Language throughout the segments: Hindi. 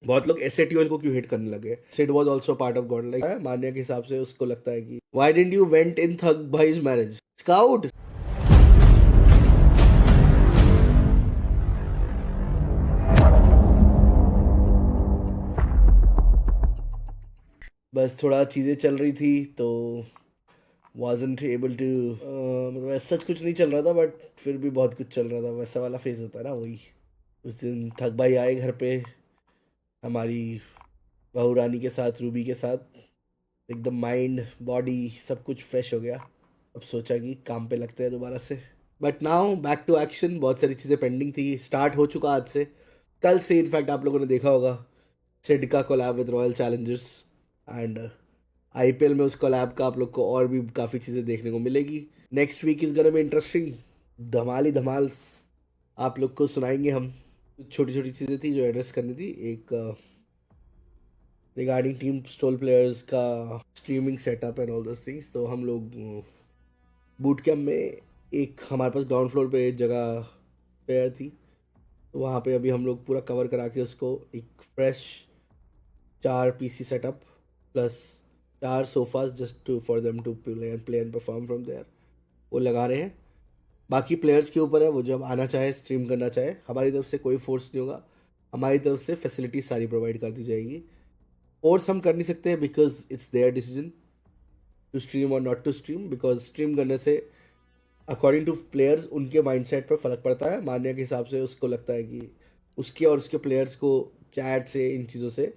बहुत लोग एसएटीएल को क्यों हिट करने लगे। Sid was also part of god, like Manya के हिसाब से उसको लगता है कि why didn't you went in Thug भाईज मैरिज स्काउट। बस थोड़ा चीज़ें चल रही थी तो wasn't able to मतलब ऐसा सच कुछ नहीं चल रहा था, बट फिर भी बहुत कुछ चल रहा था, वैसा वाला फेज होता है ना वही। उस दिन थक भाई आए घर पे हमारी बहू रानी के साथ, रूबी के साथ। एकदम माइंड बॉडी सब कुछ फ्रेश हो गया। अब सोचा कि काम पे लगते हैं दोबारा से। But now back to action. बहुत सारी चीज़ें पेंडिंग थी, स्टार्ट हो चुका आज से, कल से इनफैक्ट आप लोगों ने देखा होगा सिड का collab with Royal Challengers. And IPL में उस कोलैब का आप लोग को और भी काफ़ी चीज़ें देखने को मिलेगी। Next week is gonna be interesting. धमाल ही धमाल आप लोग को सुनाएंगे हम। छोटी छोटी चीज़ें थी जो एड्रेस करनी थी। एक रिगार्डिंग टीम स्टोल प्लेयर्स का streaming setup and all those things. तो हम लोग बूट कैम्प में एक हमारे पास ग्राउंड फ्लोर पे एक जगह पेयर थी, तो वहाँ पे अभी हम लोग पूरा कवर करा के उसको एक fresh 4 PC setup plus 4 sofas just to for them to play and perform from there, वो लगा रहे हैं। बाकी प्लेयर्स के ऊपर है, वो जब आना चाहे स्ट्रीम करना चाहे, हमारी तरफ से कोई फोर्स नहीं होगा। हमारी तरफ से फैसिलिटीज सारी प्रोवाइड कर दी जाएगी। फोर्स हम कर नहीं सकते हैं because it's their decision to stream और not to stream. Because stream करने से अकॉर्डिंग टू प्लेयर्स उनके माइंडसेट पर फ़र्क पड़ता है। मान्य के हिसाब से उसको लगता है कि उसके और उसके प्लेयर्स को चैट से, इन चीज़ों से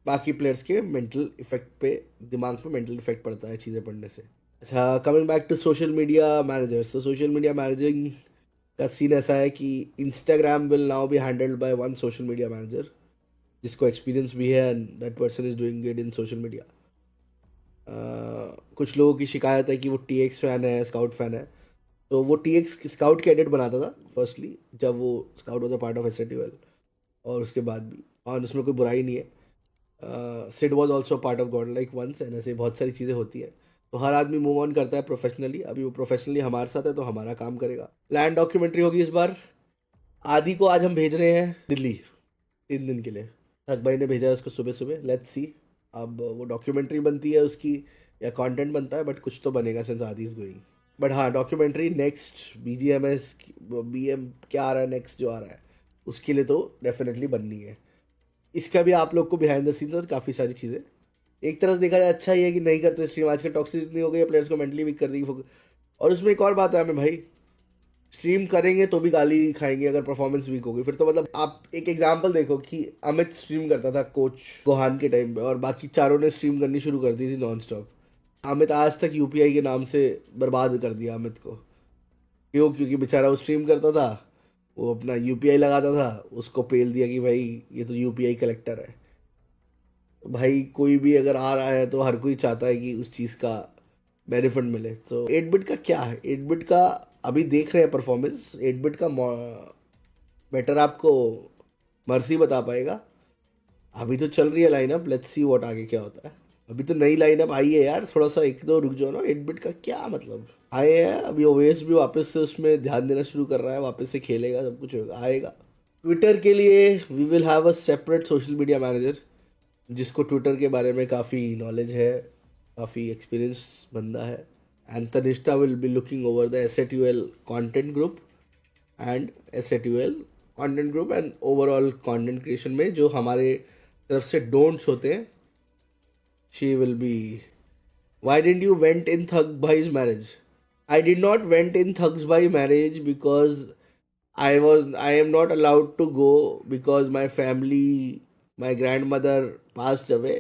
बाकी प्लेयर्स के मेंटल इफेक्ट पे, दिमाग पे मेंटल इफेक्ट पड़ता है चीज़ें पढ़ने से। अच्छा, coming back to social media managers. तो सोशल मीडिया मैनेजिंग का सीन ऐसा है कि Instagram will now be handled by one social media manager जिसको एक्सपीरियंस भी है and that person is doing it in social media. कुछ लोगों की शिकायत है कि वो टीएक्स फैन है, स्काउट फैन है। तो वो टीएक्स स्काउट के एडिट बनाता था फर्स्टली, जब वो scout was a part of एसएटीएल, और उसके बाद भी, और उसमें कोई बुराई नहीं है। Sid was also part of god like once, and ऐसे बहुत सारी चीज़ें होती है। तो हर आदमी मूव ऑन करता है प्रोफेशनली। अभी वो प्रोफेशनली हमारे साथ है तो हमारा काम करेगा। लैंड डॉक्यूमेंट्री होगी इस बार। आदि को आज हम भेज रहे हैं दिल्ली 3 दिन के लिए। हक भाई ने भेजा है उसको सुबह सुबह। लेट्स सी अब वो डॉक्यूमेंट्री बनती है उसकी या कंटेंट बनता है, बट कुछ तो बनेगा सिंस आदि इज गोइंग। बट हाँ, डॉक्यूमेंट्री नेक्स्ट बीजीएमएस बीएम क्या आ रहा है नेक्स्ट जो आ रहा है, उसके लिए तो डेफिनेटली बननी है। इसका भी आप लोग को बिहाइंड द सीन्स और काफ़ी सारी चीज़ें, एक तरह से देखा जाए अच्छा ही है कि नहीं करते स्ट्रीम। आजकल टॉक्सिसिटी इतनी हो गई है, प्लेयर्स को मेंटली वीक कर दी। और उसमें एक और बात है हमें भाई, स्ट्रीम करेंगे तो भी गाली खाएंगे अगर परफॉर्मेंस वीक होगी फिर तो। मतलब आप एक एग्जांपल देखो कि अमित स्ट्रीम करता था कोच गोहान के टाइम पे, और बाकी चारों ने स्ट्रीम करनी शुरू कर दी थी नॉन स्टॉप। अमित आज तक यूपीआई के नाम से बर्बाद कर दिया अमित को। क्यों? क्योंकि बेचारा वो स्ट्रीम करता था, वो अपना यूपीआई लगाता था, उसको पेल दिया कि भाई ये तो यूपीआई कलेक्टर है। तो भाई कोई भी अगर आ रहा है तो हर कोई चाहता है कि उस चीज़ का बेनिफिट मिले। तो 8 बिट का क्या है, 8 बिट का अभी देख रहे हैं परफॉर्मेंस। 8 बिट का बेटर आपको मर्सी बता पाएगा। अभी तो चल रही है लाइनअप, लेट्स सी व्हाट आगे क्या होता है। अभी तो नई लाइनअप आई है यार, थोड़ा सा एक दो रुक जाओ ना। 8 बिट का क्या मतलब, आए हैं अभी। ओवेस भी वापस से उसमें ध्यान देना शुरू कर रहा है, वापस से खेलेगा, सब कुछ होगा, आएगा। ट्विटर के लिए we will have a separate social media manager जिसको ट्विटर के बारे में काफ़ी नॉलेज है, काफ़ी एक्सपीरियंस बंदा है। And Tanishtha will be looking over the एसएटीएल content group and एसएटीएल content group and overall content creation में जो हमारे तरफ से डोंट्स होते हैं। She will be, why didn't you went in Thug Bhai's marriage? I did not went in Thug's Bhai marriage because I am not allowed to go because my family, my grandmother passed away,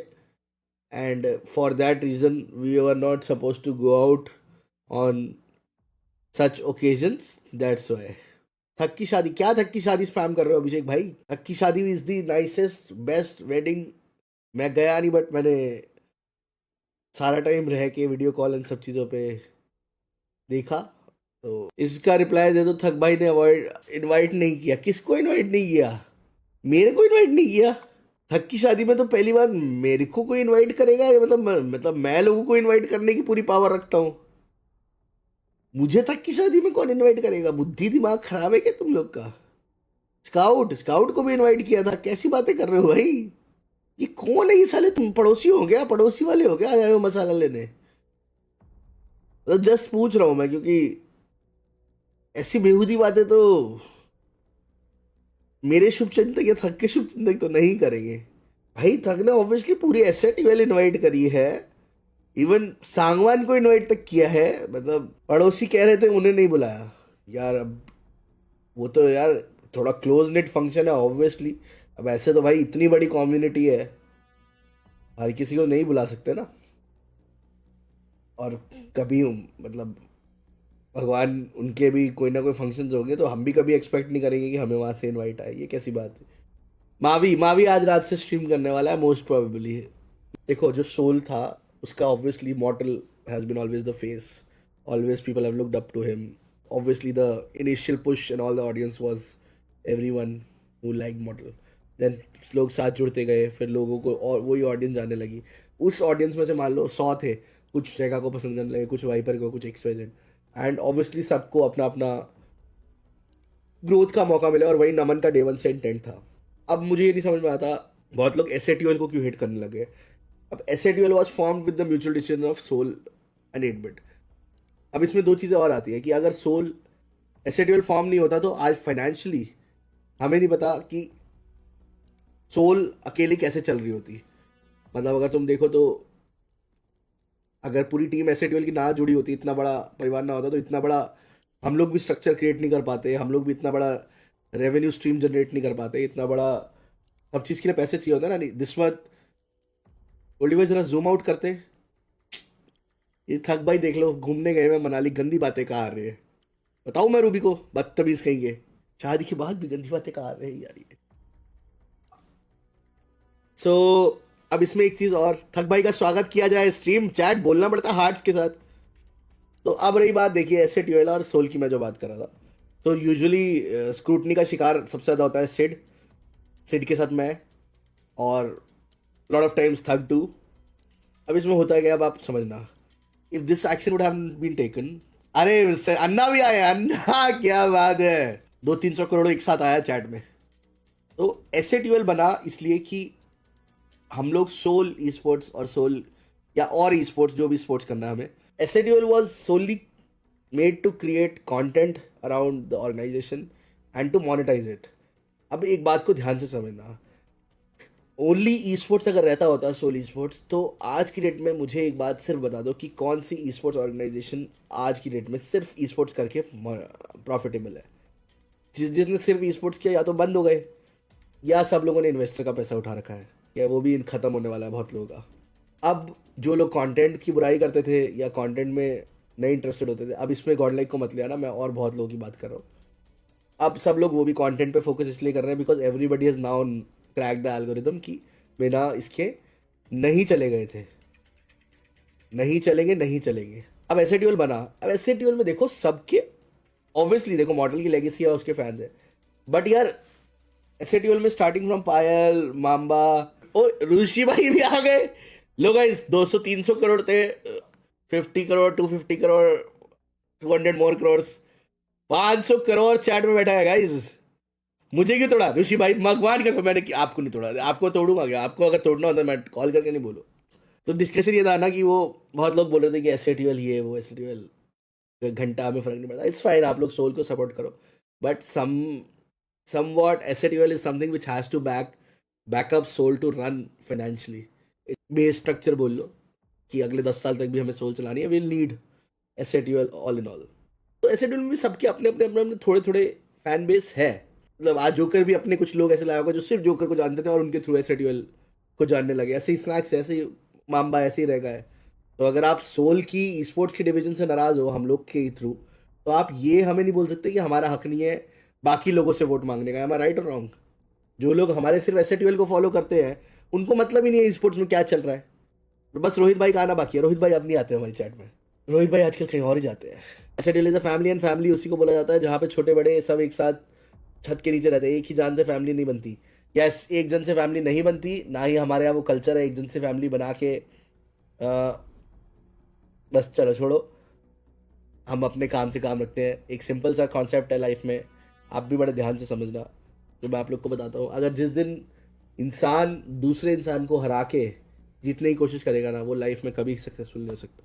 and for that reason we were not supposed to go out on such occasions. That's why. थक की शादी क्या, थक की शादी स्पैम कर रहे हो अभिषेक भाई? थक की शादी is the nicest best wedding. मैं गया नहीं, बट मैंने सारा टाइम रह के वीडियो कॉल इन सब चीज़ों पे देखा। तो इसका रिप्लाई दे दो, थक भाई ने अवॉइड इनवाइट नहीं किया। किसको इनवाइट नहीं किया? मेरे को इनवाइट नहीं किया? थक की शादी में तो पहली बार मेरे को कोई इनवाइट करेगा? मतलब मैं लोगों को इनवाइट करने की पूरी पावर रखता हूँ। मुझे थक की शादी में कौन इनवाइट करेगा? बुद्धि दिमाग खराब है क्या तुम लोग का? स्काउट स्काउट को भी इनवाइट किया था। कैसी बातें कर रहे हो भाई? ये कौन है ये साले? तुम पड़ोसी हो गया, पड़ोसी वाले हो गया, आए हो मसाला लेने? तो जस्ट पूछ रहा हूँ मैं, क्योंकि ऐसी बेहूदी बातें तो मेरे शुभ चिंतक या थक के शुभ चिंतक तो नहीं करेंगे। भाई थक ने ऑब्वियसली पूरी एसएट वेल इनवाइट करी है, इवन सांगवान को इनवाइट तक किया है। मतलब पड़ोसी कह रहे थे उन्हें नहीं बुलाया यार। अब वो तो यार थोड़ा क्लोज नेट फंक्शन है ऑब्वियसली। अब ऐसे तो भाई इतनी बड़ी कम्युनिटी है, हर किसी को नहीं बुला सकते ना। और कभी मतलब भगवान उनके भी कोई ना कोई फंक्शंस होंगे, तो हम भी कभी एक्सपेक्ट नहीं करेंगे कि हमें वहां से इनवाइट आए। ये कैसी बात है? मावी मावी आज रात से स्ट्रीम करने वाला है मोस्ट प्रोबेबली। देखो जो सोल था उसका obviously Mortal has been always the face, always people have looked up to him. Obviously the initial push and all the audience was everyone who like Mortal. Then लोग साथ जुड़ते गए, फिर लोगों को और वही ऑडियंस आने लगी। उस ऑडियंस में से मान लो 100 थे, कुछ रेखा को पसंद करने लगे, कुछ वाइपर को, कुछ एक्सवाइजेड, एंड ऑब्वियसली सबको अपना अपना ग्रोथ का मौका मिला। और वही नमन का डे वन से इंटेंट था। अब मुझे ये नहीं समझ में आता बहुत लोग एसएटीएल को क्यों हिट करने लगे। अब SATL was formed with the mutual decision of Soul and eight bit. अब इसमें दो चीज़ें और आती है कि अगर सोल एसएटीएल फॉर्म नहीं होता तो आज फाइनेंशियली हमें नहीं पता कि सोल अकेली कैसे चल रही होती। मतलब अगर तुम देखो तो अगर पूरी टीम एसएटीएल की ना जुड़ी होती, इतना बड़ा परिवार ना होता, तो इतना बड़ा हम लोग भी स्ट्रक्चर क्रिएट नहीं कर पाते, हम लोग भी इतना बड़ा रेवेन्यू स्ट्रीम जनरेट नहीं कर पाते, इतना बड़ा सब चीज़ के लिए पैसे चाहिए होता है ना। दिस मच ओलिवर जरा जूम आउट करते। ये थक भाई देख लो, घूमने गए मैं मनाली, गंदी बातें कहाँ आ रही है बताओ मैं रूबी को, बदतमीज कहेंगे। शादी के बाद भी गंदी बातें कहाँ आ रही है यार ये। सो अब इसमें एक चीज और, थक भाई का स्वागत किया जाए, स्ट्रीम चैट बोलना पड़ता है हार्ट्स के साथ। तो अब रही बात, देखिए एसे ट्यूएल और सोल की मैं जो बात कर रहा था, तो यूजुअली स्क्रूटनी का शिकार सबसे ज़्यादा होता है सिड। सिड के साथ मैं, और लॉट ऑफ टाइम्स थक टू। अब इसमें होता है क्या, अब आप समझना, if this action would have been taken. अरे अन्ना भी आए, अन्ना क्या बात है, 200-300 करोड़ एक साथ आया चैट में। तो एसे ट्यूएल बना इसलिए कि हम लोग सोल ई स्पोर्ट्स और सोल या और ई स्पोर्ट्स जो भी स्पोर्ट्स करना है हमें, S8UL was solely made to create content around the organisation and to monetise it. अब एक बात को ध्यान से समझना, ओनली ई स्पोर्ट्स अगर रहता होता सोल ई स्पोर्ट्स, तो आज की डेट में मुझे एक बात सिर्फ बता दो कि कौन सी ई स्पोर्ट्स ऑर्गेनाइजेशन आज की डेट में सिर्फ ई स्पोर्ट्स करके प्रॉफिटेबल है। जिसने सिर्फ ई स्पोर्ट्स किया या तो बंद हो गए, या सब लोगों ने इन्वेस्टर का पैसा उठा रखा है, या वो भी ख़त्म होने वाला है बहुत लोगों का। अब जो लोग कंटेंट की बुराई करते थे या कंटेंट में नहीं इंटरेस्टेड होते थे, अब इसमें गॉडलाइक को मत ले आना, मैं और बहुत लोगों की बात कर रहा हूँ। अब सब लोग वो भी कंटेंट पे फोकस इसलिए कर रहे हैं because everybody has now crack the algorithm कि बिना इसके नहीं चले गए थे, नहीं चलेंगे, नहीं चलेंगे। अब ऐसे ट्यूल बना, अब ऐसे ट्यूल में देखो सबके ऑब्वियसली देखो मॉडल की लेगेसी है, उसके फैंस है, बट यार ऐसे ट्यूल में स्टार्टिंग फ्रॉम पायल, माम्बा, ओ ऋषि भाई भी आ गए। लोग 200-300 करोड़ थे, 50 करोड़, 250 करोड़, 200 मोर करोड़, 500 करोड़ चैट में बैठा है गाइस। मुझे क्यों तोड़ा ऋषि भाई, भगवान का मैंने कि आपको नहीं तोड़ा, आपको तोड़ूंगा क्या? आपको अगर तोड़ना होता मैं कॉल करके नहीं बोलूँ। तो डिस्कशन ये था ना कि वो बहुत लोग बोल रहे थे कि एस ये वो एस घंटा हमें फर्क नहीं पड़ता। इट्स फाइन, आप लोग सोल को सपोर्ट करो, but somewhat SATL is something which has to back up Soul to run financially. Base structure बोल लो कि अगले 10 साल तक भी हमें सोल चलानी है, will need SATL all in all. तो SATL में भी सबके अपने अपने अपने अपने थोड़े थोड़े फैन बेस है। मतलब आज जोकर भी अपने कुछ लोग ऐसे लाया होगा जो सिर्फ जोकर को जानते थे और उनके थ्रू SATL को जानने लगे। ऐसे ही स्नैक्स, ऐसे ही माम्बा, ऐसे ही रह गए। तो अगर आप सोल की स्पोर्ट्स की डिवीजन से नाराज हो हम लोग के थ्रू, तो आप ये हमें नहीं बोल सकते कि हमारा हक नहीं है बाकी लोगों से वोट मांगने का। एम आई राइट और रॉन्ग? जो लोग हमारे सिर्फ SATL को फॉलो करते हैं उनको मतलब ही नहीं है स्पोर्ट्स में क्या चल रहा है। तो बस रोहित भाई का आना बाकी है। रोहित भाई अब नहीं आते हमारी चैट में, रोहित भाई आजकल कहीं और ही जाते हैं। SATL is a family, and family उसी को बोला जाता है जहाँ पे छोटे बड़े सब एक साथ छत के नीचे रहते हैं। एक ही जान से फैमिली नहीं बनती। यस, एक जन से फैमिली नहीं बनती, ना ही हमारे यहाँ वो कल्चर है एक जन से फैमिली बना के बस चलो छोड़ो, हम अपने काम से काम रखते हैं। एक सिंपल सा कॉन्सेप्ट है लाइफ में, आप भी बड़े ध्यान से समझना। तो मैं आप लोग को बताता हूँ, अगर जिस दिन इंसान दूसरे इंसान को हरा के जीतने की कोशिश करेगा ना, वो लाइफ में कभी सक्सेसफुल नहीं हो सकता।